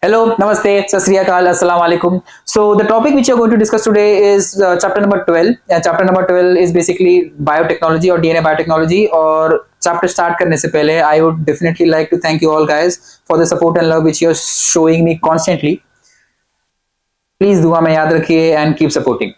Hello, Namaste, Sat Sri Akal, Assalamu Alaikum. So the topic which we are going to discuss today is chapter number 12. Chapter number 12 is basically biotechnology or DNA biotechnology. और chapter start करने से पहले I would definitely like to thank you all guys for the support and love which you are showing me constantly. Please दुआ में याद रखिए and keep supporting.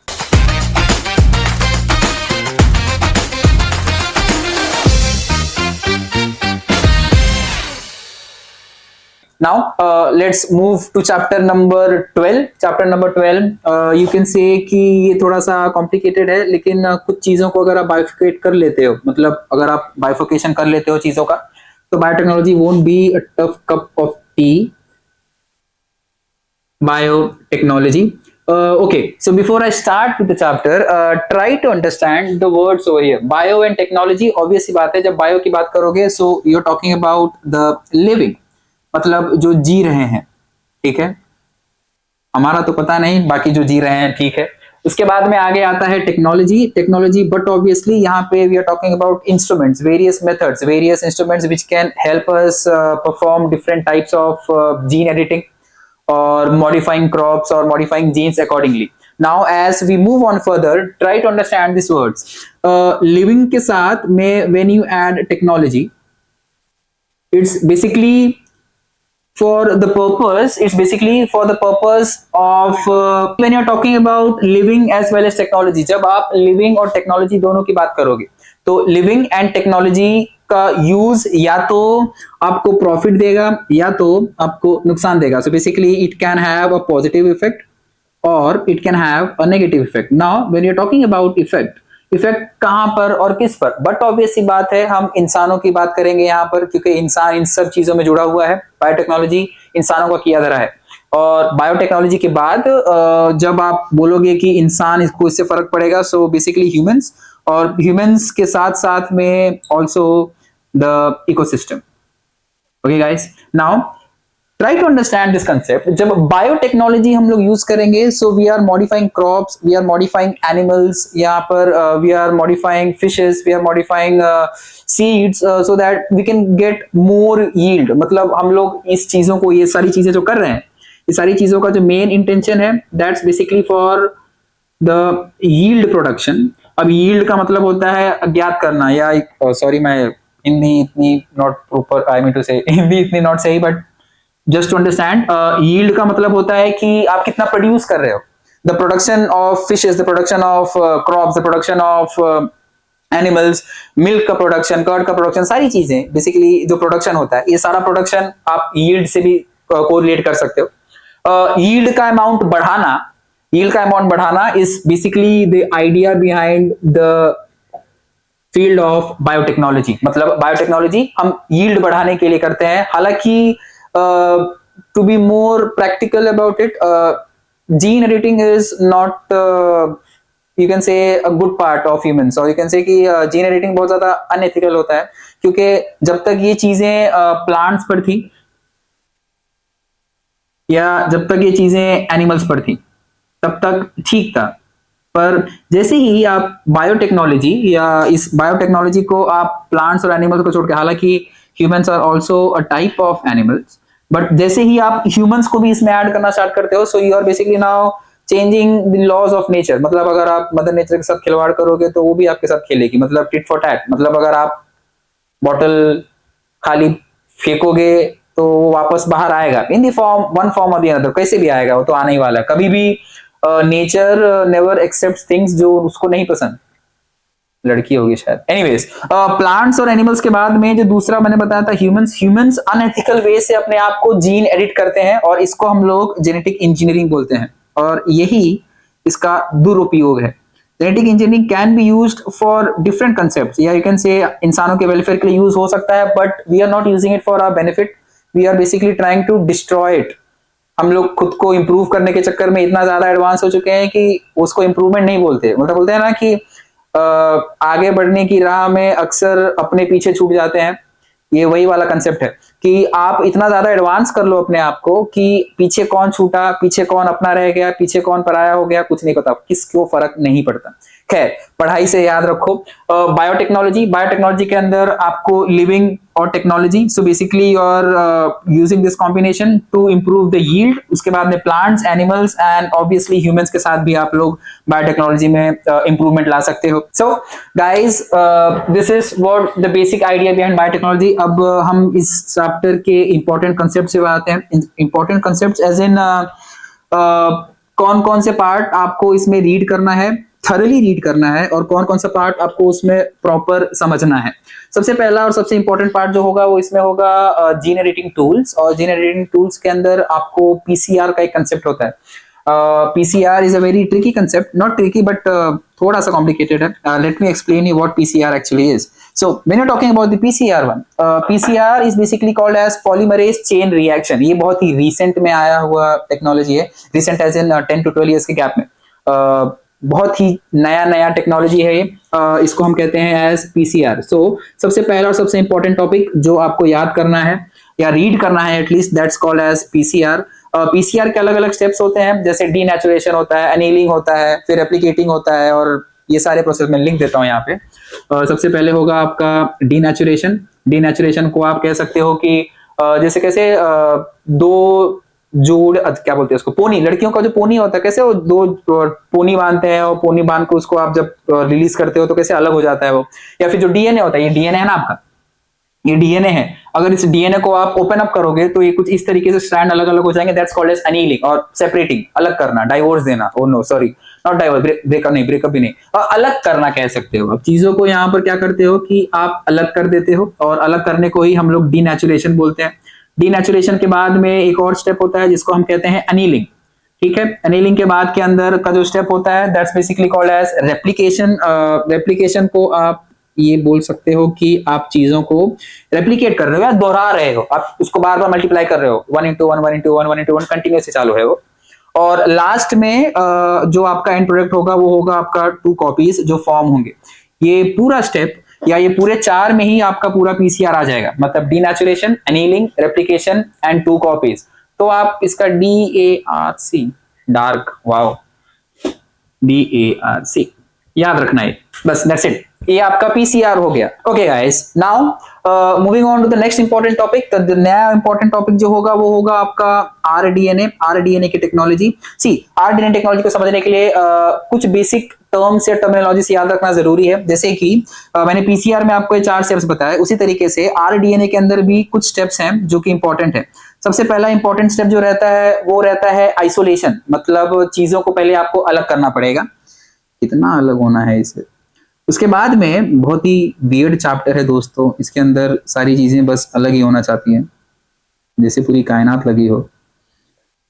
Now let's move to chapter number 12. Chapter number 12 you can say कि ये थोड़ा सा complicated है, लेकिन कुछ चीजों को अगर आप bifurcate कर लेते हो, मतलब अगर आप bifurcation कर लेते हो चीजों का, तो biotechnology won't be a tough cup of tea. Biotechnology. Okay, so before I start with the chapter, try to understand the words over here. Bio and technology, obvious सी बात है, जब bio की बात करोगे, so you're talking about the living, मतलब जो जी रहे हैं, ठीक है। हमारा तो पता नहीं, बाकी जो जी रहे हैं ठीक है। उसके बाद में आगे आता है टेक्नोलॉजी, बट ऑब्वियसली यहाँ पे we are talking about instruments, various methods, various instruments which can help us perform different types of gene editing or modifying crops or modifying genes accordingly. Now as we move on further, try to understand these words. Living के साथ में when you add technology, it's basically for the purpose of when you're talking about living as well as technology. जब आप living और technology दोनों की बात करोगे, तो living and technology का यूज या तो आपको प्रॉफिट देगा या तो आपको नुकसान देगा. So basically it can have a positive effect और it can have a negative effect. Now when you are talking about effect कहां पर और किस पर, बट ऑब्वियस सी बात है हम इंसानों की बात करेंगे यहाँ पर, क्योंकि इंसान इन सब चीजों में जुड़ा हुआ है. बायोटेक्नोलॉजी इंसानों का किया धरा है, और बायोटेक्नोलॉजी के बाद जब आप बोलोगे कि इंसान इसको इससे फर्क पड़ेगा, सो बेसिकली ह्यूमंस, और ह्यूमंस के साथ साथ में also the ecosystem. Okay guys, now try to understand this concept. जब biotechnology हम लोग यूज करेंगे, so we are modifying crops, we are modifying animals, यहाँ पर we are modifying fishes, we are modifying seeds so that we can get more yield. मतलब हम लोग इस चीजों को, ये सारी चीजें जो कर रहे हैं, ये सारी चीजों का जो मेन इंटेंशन है, that's basically for the yield production. अब yield का मतलब होता है अज्ञात करना, या सॉरी मैं हिंदी इतनी not proper, I mean to say Hindi इतनी नॉट सही, but just to understand, yield का मतलब होता है कि आप कितना प्रोड्यूस कर रहे हो. The production of fishes, the production of crops, the production of animals, milk का प्रोडक्शन, कर्ड का प्रोडक्शन, सारी चीजें बेसिकली जो प्रोडक्शन होता है, ये सारा प्रोडक्शन आप यील्ड से भी कोरिलेट कर सकते हो. यील्ड का अमाउंट बढ़ाना is basically the idea behind the field of biotechnology. मतलब बायोटेक्नोलॉजी हम यील्ड बढ़ाने के लिए करते हैं. हालांकि to be more practical about it, gene editing is not, you can say a good part of humans, और यू कैन से कि जीन एडिटिंग बहुत ज्यादा अनएथिकल होता है, क्योंकि जब तक ये चीजें प्लांट्स पर थी या जब तक ये चीजें एनिमल्स पर थी तब तक ठीक था. पर जैसे ही आप बायोटेक्नोलॉजी या इस बायोटेक्नोलॉजी को आप प्लांट्स और एनिमल्स को छोड़ के, हालांकि humans are also a type of animals, but जैसे ही आप ह्यूमंस को भी इसमें ऐड करना स्टार्ट करते हो, so you are basically now changing the laws of nature. मतलब अगर आप मदर नेचर के साथ खिलवाड़ करोगे तो वो भी आपके साथ खेलेगी. मतलब टिट फॉर टैट, मतलब अगर आप बॉटल खाली फेंकोगे तो वो वापस बाहर आएगा in the form, one form और द अदर, कैसे भी आएगा, वो तो आने ही वाला है. कभी भी नेचर नेवर एक्सेप्ट्स थिंग्स जो उसको नहीं पसंद. लड़की होगी शायद. एनीवेज, प्लांट्स और एनिमल्स के बाद में जो दूसरा मैंने बताया था ह्यूमंस अनएथिकल वे से अपने आप को जीन एडिट करते हैं, और इसको हम लोग जेनेटिक इंजीनियरिंग बोलते हैं, और यही इसका दुरुपयोग है. Genetic engineering can be used for different concepts, या यू कैन से इंसानों के वेलफेयर के लिए यूज हो सकता है, but we are not using it for our benefit. We are basically trying to destroy it. हम लोग खुद को इंप्रूव करने के चक्कर में इतना ज्यादा एडवांस हो चुके हैं कि उसको इंप्रूवमेंट नहीं बोलते. मतलब बोलते हैं ना कि आगे बढ़ने की राह में अक्सर अपने पीछे छूट जाते हैं. ये वही वाला कंसेप्ट है कि आप इतना ज्यादा एडवांस कर लो अपने आप को कि पीछे कौन छूटा, पीछे कौन अपना रह गया, पीछे कौन पराया हो गया, कुछ नहीं पता, किसको फर्क नहीं पड़ता. खैर, पढ़ाई से याद रखो। बायोटेक्नोलॉजी, बायोटेक्नोलॉजी के अंदर आपको लिविंग और technology, so basically you are using this combination to improve the yield. उसके बाद में plants, animals and obviously humans के साथ भी आप लोग बायोटेक्नोलॉजी में इंप्रूवमेंट ला सकते हो। So guys, this is what the basic idea behind biotechnology. अब हम इस चैप्टर के इंपॉर्टेंट कंसेप्ट से आते हैं। इंपॉर्टेंट कंसेप्ट एज इन कौन कौन से पार्ट आपको इसमें रीड करना है, थरली रीड करना है, और कौन कौन सा पार्ट आपको उसमें प्रॉपर समझना है। सबसे पहला और सबसे इंपॉर्टेंट पार्ट जो होगा वो इसमें होगा जीन एडिटिंग टूल्स। और जीन एडिटिंग टूल्स के अंदर आपको पीसीआर का एक कंसेप्ट होता है। PCR is a very tricky concept, not tricky but थोड़ा सा कॉम्प्लिकेटेड है। Let me explain you what PCR actually is. So when you're talking about the PCR one, PCR is basically called as polymerase chain reaction। ये बहुत ही recent में आया हुआ technology है, recent as in 10 to 12 years के gap में। बहुत ही नया नया टेक्नोलॉजी है ये। इसको हम कहते हैं एज PCR। सो सबसे पहला और सबसे इंपॉर्टेंट टॉपिक जो आपको याद करना है या रीड करना है at least, that's called as PCR. PCR के अलग अलग स्टेप्स होते हैं, जैसे डीनेचुरेशन होता है, एनीलिंग होता है, फिर रेप्लिकेटिंग होता है, और ये सारे प्रोसेस में लिंक देता हूं यहाँ पे। सबसे पहले होगा आपका डीनेचुरेशन। डीनेचुरेशन को आप कह सकते हो कि जैसे कैसे दो जोड़, क्या बोलते हैं उसको, पोनी, लड़कियों का जो पोनी होता है, कैसे वो दो पोनी बांधते हैं और पोनी बांध के उसको आप जब रिलीज करते हो तो कैसे अलग हो जाता है वो। या फिर जो डीएनए होता है, ये डीएनए है ना आपका, ये डीएनए है, अगर इस डीएनए को आप ओपन अप करोगे तो ये कुछ इस तरीके से स्ट्रैंड अलग अलग हो जाएंगे। दैट्स कॉल्ड एज एनीलिंग और सेपरेटिंग, अलग करना, डाइवोर्स देना। Oh no sorry, not divorce, breakup नहीं, ब्रेकअप भी नहीं, और अलग करना कह सकते हो। अब चीजों को यहाँ पर क्या करते हो कि आप अलग कर देते हो, और अलग करने को ही हम लोग डीनेचुरेशन बोलते हैं। डीनेचुरेशन के बाद में एक और स्टेप होता है जिसको हम कहते हैं एनीलिंग। ठीक है, एनीलिंग के बाद के अंदर का जो स्टेप होता है that's basically called as replication. Replication को आप ये बोल सकते हो कि आप चीजों को रेप्लिकेट कर रहे हो या दोहरा रहे हो, आप उसको बार बार मल्टीप्लाई कर रहे हो, 1 into 1 1 into 1 1 into 1 कंटिन्यूस से चालू है वो। और लास्ट में जो आपका एंड प्रोडक्ट होगा वो होगा आपका 2 कॉपीज जो फॉर्म होंगे। ये पूरा स्टेप या ये पूरे 4 में ही आपका पूरा पीसीआर आ जाएगा, मतलब denaturation, annealing, replication and 2 copies. तो आप इसका DARC, डार्क, वाओ, DARC याद रखना है बस, दैट्स इट। ये आपका पीसीआर हो गया। Okay guys, now moving on to the next important topic. तो नया इंपॉर्टेंट टॉपिक जो होगा वो होगा आपका आरडीएनए। आरडीएनए की टेक्नोलॉजी। सी, आरडीएनए टेक्नोलॉजी को समझने के लिए कुछ बेसिक टर्म्स या टर्मिनोलॉजी से याद रखना जरूरी है। जैसे कि मैंने पीसीआर में आपको ये 4 स्टेप्स बताए, उसी तरीके से आरडीएनए के अंदर भी कुछ स्टेप्स हैं जो कि इंपॉर्टेंट है। सबसे पहला इंपॉर्टेंट स्टेप जो रहता है वो रहता है आइसोलेशन, मतलब चीजों को पहले आपको अलग करना पड़ेगा। कितना अलग होना है इसे। उसके बाद में बहुत ही वियर्ड चैप्टर है दोस्तों, इसके अंदर सारी चीजें बस अलग ही होना चाहती हैं, जैसे पूरी कायनात लगी हो।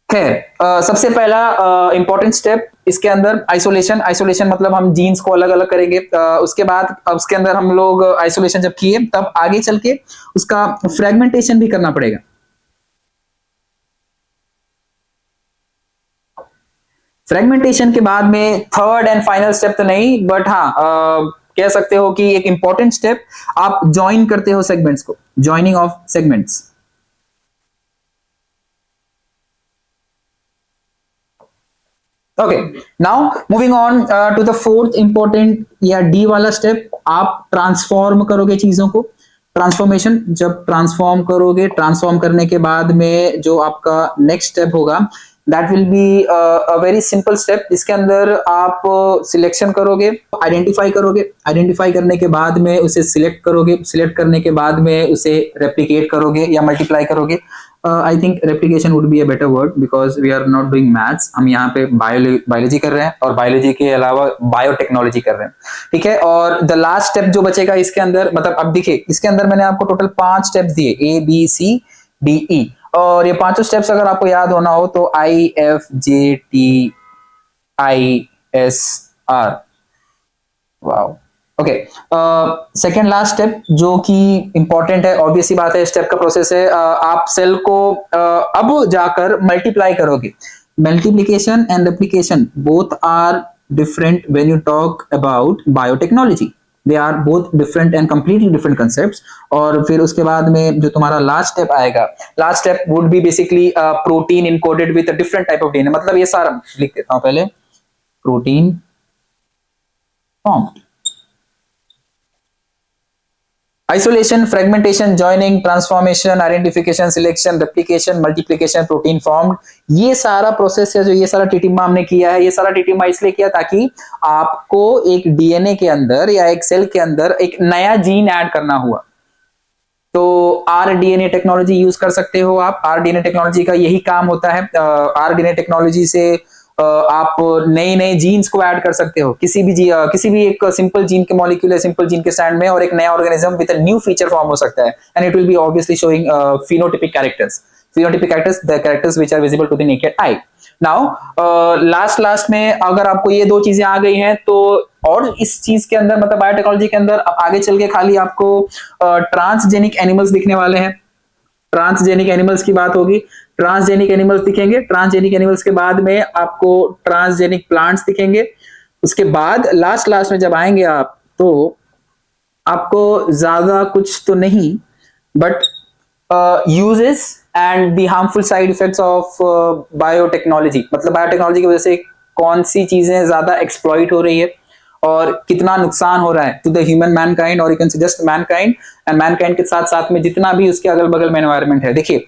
खैर, सबसे पहला इंपॉर्टेंट स्टेप इसके अंदर आइसोलेशन। आइसोलेशन मतलब हम जीन्स को अलग अलग करेंगे। उसके बाद उसके अंदर हम लोग आइसोलेशन जब किए तब आगे चल के उसका फ्रेगमेंटेशन भी करना पड़ेगा। फ्रेगमेंटेशन के बाद में थर्ड एंड फाइनल स्टेप तो नहीं, बट हाँ कह सकते हो कि एक इंपॉर्टेंट स्टेप, आप ज्वाइन करते हो सेगमेंट्स को, joining of segments. Okay, now moving on to the fourth important या डी वाला स्टेप, आप ट्रांसफॉर्म करोगे चीजों को। ट्रांसफॉर्मेशन, जब ट्रांसफॉर्म करोगे, ट्रांसफॉर्म करने के बाद में जो आपका नेक्स्ट स्टेप होगा that will be a very simple step. इसके अंदर आप सिलेक्शन करोगे, आइडेंटिफाई करोगे, आइडेंटिफाई करने के बाद में उसे सिलेक्ट करोगे, सिलेक्ट करने के बाद में उसे रेप्लिकेट करोगे या मल्टीप्लाई करोगे। I think replication would be a better word because we are not doing maths, हम यहाँ पे बायोलॉजी कर रहे हैं और बायोलॉजी के अलावा बायोटेक्नोलॉजी कर रहे हैं। ठीक है, और द लास्ट स्टेप जो बचेगा इसके अंदर, मतलब अब देखिए इसके अंदर मैंने आपको टोटल 5 स्टेप्स दिए, ABCDE, और ये 5 स्टेप्स अगर आपको याद होना हो तो IFJTISR। Wow, okay. Second last step जो कि इंपॉर्टेंट है, ऑब्वियस सी बात है, स्टेप का प्रोसेस है। आप सेल को अब जाकर मल्टीप्लाई करोगे। Multiplication and replication both are different when you talk about biotechnology. They are both different and completely different concepts. और फिर उसके बाद में जो तुम्हारा लास्ट स्टेप आएगा, last step would be basically protein encoded with a different type of DNA. मतलब ये सारा लिख देता हूं पहले, protein formed. Isolation, fragmentation, joining, transformation, identification, selection, replication, multiplication, protein formed, ये सारा प्रोसेस है जो ये सारा टीटिम्मा हमने किया है। ये सारा टीटिम्मा इसलिए किया ताकि आपको एक डीएनए के अंदर या एक सेल के अंदर एक नया जीन ऐड करना हुआ, तो आरडीएनए टेक्नोलॉजी यूज कर सकते हो आप। आरडीएनए टेक्नोलॉजी का यही काम होता है। आरडीएनए टेक्नोलॉजी से आप नए नए जीन्स को ऐड कर सकते हो किसी भी एक सिंपल जीन के मॉलिक्यूल, सिंपल जीन के स्टैंड में, और एक नया organism with a new feature form हो सकता है, and it will be obviously showing phenotypic characters, the characters which are visible to the naked eye. Now last में अगर आपको ये दो चीजें आ गई हैं तो, और इस चीज के अंदर मतलब बायोटेक्नोलॉजी के अंदर अब आगे चल के खाली आपको ट्रांसजेनिक एनिमल्स दिखने वाले हैं। ट्रांसजेनिक एनिमल्स की बात होगी, ट्रांसजेनिक एनिमल्स दिखेंगे। ट्रांसजेनिक एनिमल्स के बाद में आपको ट्रांसजेनिक प्लांट्स दिखेंगे। उसके बाद लास्ट में जब आएंगे आप, तो आपको ज्यादा कुछ तो नहीं, but uses and the harmful side effects of biotechnology, मतलब बायोटेक्नोलॉजी की वजह से कौन सी चीजें ज्यादा एक्सप्लॉइट हो रही है और कितना नुकसान हो रहा है टू द ह्यूमन मैनकाइंड, और यू कैन से जस्ट मैनकाइंड, एंड मैनकाइंड के साथ साथ में जितना भी उसके अगल बगल में एनवायरनमेंट है। देखिए,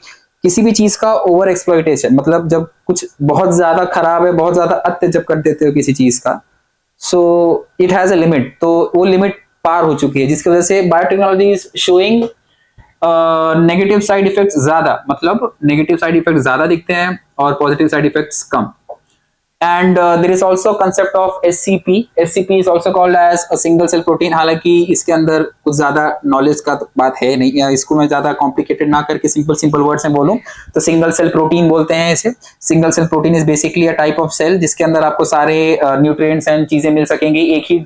किसी भी चीज का ओवर एक्सप्लॉइटेशन, मतलब जब कुछ बहुत ज्यादा खराब है, बहुत ज्यादा अत्य जब कर देते हो किसी चीज का, so it has a limit, तो वो लिमिट पार हो चुकी है, जिसकी वजह से biotechnology is showing negative side effects ज्यादा, मतलब नेगेटिव साइड इफेक्ट्स ज्यादा दिखते हैं और positive side effects come. And there is also concept of SCP. SCP is also called as a single cell protein. हालांकि इसके अंदर कुछ ज्यादा नॉलेज का तो बात है नहीं, या इसको मैं ज्यादा कॉम्प्लिकेटेड ना करके सिंपल वर्ड्स में बोलूं तो सिंगल सेल प्रोटीन बोलते हैं इसे। Single cell protein is basically a type of cell जिसके अंदर आपको सारे न्यूट्रिएंट्स एंड चीजें मिल सकेंगी एक ही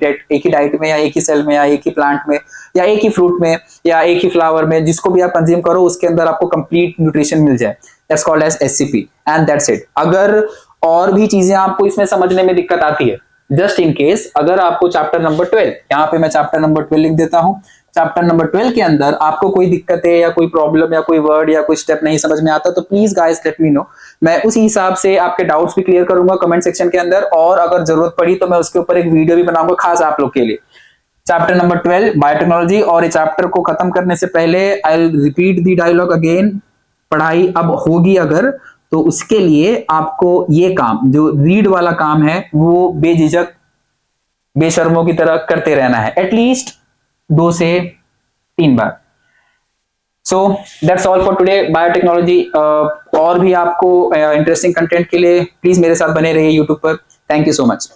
डाइट में, या एक ही सेल में, या एक ही प्लांट में, या एक ही फ्रूट में, या एक ही फ्लावर में, जिसको भी आप कंज्यूम करो उसके अंदर आपको कंप्लीट न्यूट्रिशन मिल जाए। That's called as SCP and that's it. अगर और भी चीजें आपको इसमें समझने में दिक्कत आती है, जस्ट इन केस, अगर आपको चैप्टर नंबर 12, यहाँ पे मैं चैप्टर नंबर 12 लिख देता हूँ, चैप्टर नंबर 12 के अंदर आपको कोई दिक्कत है या कोई प्रॉब्लम या कोई वर्ड या कोई स्टेप नहीं समझ में आता, तो please guys let me know. मैं उसी हिसाब से आपके डाउट्स भी क्लियर करूंगा कमेंट सेक्शन के अंदर, और अगर जरूरत पड़ी तो मैं उसके ऊपर एक वीडियो भी बनाऊंगा खास आप लोग के लिए। चैप्टर नंबर 12 बायोटेक्नोलॉजी, और इस चैप्टर को खत्म करने से पहले I will repeat the dialogue again. पढ़ाई अब होगी अगर, तो उसके लिए आपको ये काम, जो रीड वाला काम है, वो बेझिझक बेशर्मों की तरह करते रहना है, एटलीस्ट 2 से 3 बार। So that's all for today biotechnology. और भी आपको इंटरेस्टिंग कंटेंट के लिए प्लीज मेरे साथ बने रहिए यूट्यूब पर। Thank you so much.